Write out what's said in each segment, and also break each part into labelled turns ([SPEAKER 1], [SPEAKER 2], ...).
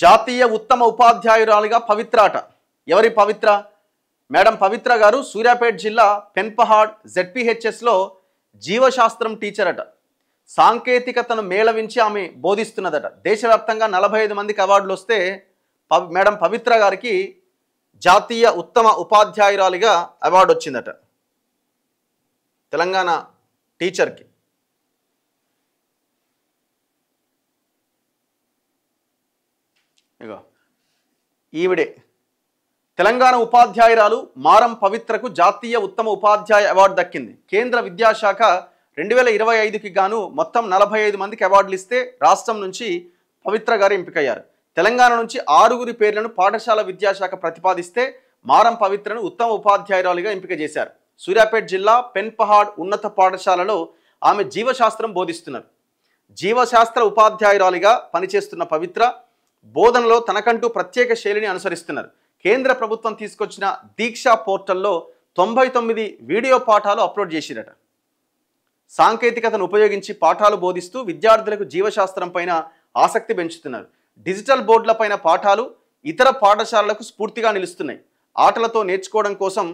[SPEAKER 1] జాతీయ ఉత్తమ ఉపాధ్యాయురాలిగా పవిత్ర అట. ఎవరి పవిత్ర? మేడం పవిత్ర గారు సూర్యాపేట జిల్లా పెన్పహాడ్ జెడ్పీహెచ్ఎస్లో జీవశాస్త్రం టీచర్ అట. సాంకేతికతను మేళవించి ఆమె బోధిస్తున్నదట. దేశవ్యాప్తంగా 45 మందికి అవార్డులు వస్తే మేడం పవిత్ర గారికి జాతీయ ఉత్తమ ఉపాధ్యాయురాలిగా అవార్డు వచ్చిందట. తెలంగాణ టీచర్కి. ఇగో ఈవిడే తెలంగాణ ఉపాధ్యాయురాలు మారం పవిత్రకు జాతీయ ఉత్తమ ఉపాధ్యాయ అవార్డు దక్కింది. కేంద్ర విద్యాశాఖ 2025కి గాను మొత్తం 45 మందికి అవార్డులు ఇస్తే రాష్ట్రం నుంచి పవిత్ర గారు ఎంపికయ్యారు. తెలంగాణ నుంచి 6 పేర్లను పాఠశాల విద్యాశాఖ ప్రతిపాదిస్తే మారం పవిత్రను ఉత్తమ ఉపాధ్యాయురాలిగా ఎంపిక చేశారు. సూర్యాపేట జిల్లా పెన్పహాడ్ ఉన్నత పాఠశాలలో ఆమె జీవశాస్త్రం బోధిస్తున్నారు. జీవశాస్త్ర ఉపాధ్యాయురాలిగా పనిచేస్తున్న పవిత్ర బోధనలో తనకంటూ ప్రత్యేక శైలిని అనుసరిస్తున్నారు. కేంద్ర ప్రభుత్వం తీసుకొచ్చిన దీక్షా పోర్టల్లో 99 వీడియో పాఠాలు అప్లోడ్ చేసిరట. సాంకేతికతను ఉపయోగించి పాఠాలు బోధిస్తూ విద్యార్థులకు జీవశాస్త్రం పైన ఆసక్తి పెంచుతున్నారు. డిజిటల్ బోర్డులపైన పాఠాలు ఇతర పాఠశాలలకు స్ఫూర్తిగా నిలుస్తున్నాయి. ఆటలతో నేర్చుకోవడం కోసం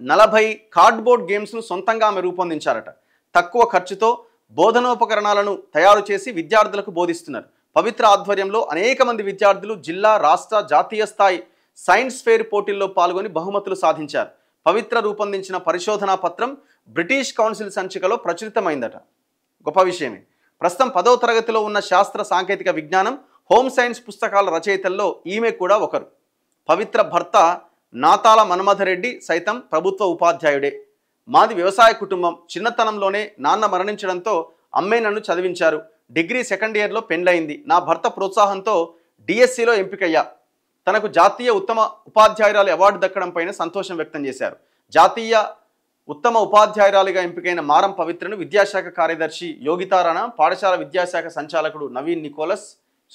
[SPEAKER 1] 40 కార్డ్బోర్డ్ గేమ్స్ను సొంతంగా ఆమె రూపొందించారట. తక్కువ ఖర్చుతో బోధనోపకరణాలను తయారు చేసి విద్యార్థులకు బోధిస్తున్నారు. పవిత్ర ఆధ్వర్యంలో అనేక మంది విద్యార్థులు జిల్లా, రాష్ట్ర, జాతీయ స్థాయి సైన్స్ ఫెయిర్ పోటీల్లో పాల్గొని బహుమతులు సాధించారు. పవిత్ర రూపొందించిన పరిశోధనా పత్రం బ్రిటిష్ కౌన్సిల్ సంచికలో ప్రచురితమైందట. గొప్ప విషయమే. ప్రస్తుతం 10వ తరగతిలో ఉన్న శాస్త్ర సాంకేతిక విజ్ఞానం, హోమ్ సైన్స్ పుస్తకాల రచయితల్లో ఈమె కూడా ఒకరు. పవిత్ర భర్త నాతాల మన్మథరెడ్డి సైతం ప్రభుత్వ ఉపాధ్యాయుడే. మాది వ్యవసాయ కుటుంబం. చిన్నతనంలోనే నాన్న మరణించడంతో అమ్మే నన్ను చదివించారు. డిగ్రీ సెకండ్ ఇయర్లో పెండ్లయింది. నా భర్త ప్రోత్సాహంతో డిఎస్సిలో ఎంపికయ్యా. తనకు జాతీయ ఉత్తమ ఉపాధ్యాయురాలి అవార్డు దక్కడం పైన సంతోషం వ్యక్తం చేశారు. జాతీయ ఉత్తమ ఉపాధ్యాయురాలిగా ఎంపికైన మారం పవిత్రను విద్యాశాఖ కార్యదర్శి యోగితారాణ, పాఠశాల విద్యాశాఖ సంచాలకుడు నవీన్ నికోలస్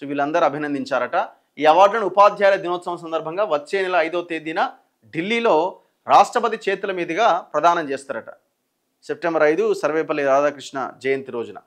[SPEAKER 1] వీళ్ళందరూ అభినందించారట. ఈ అవార్డులను ఉపాధ్యాయుల దినోత్సవం సందర్భంగా వచ్చే నెల 5వ తేదీన ఢిల్లీలో రాష్ట్రపతి చేతుల మీదుగా ప్రదానం చేస్తారట. సెప్టెంబర్ 5 సర్వేపల్లి రాధాకృష్ణ జయంతి రోజున.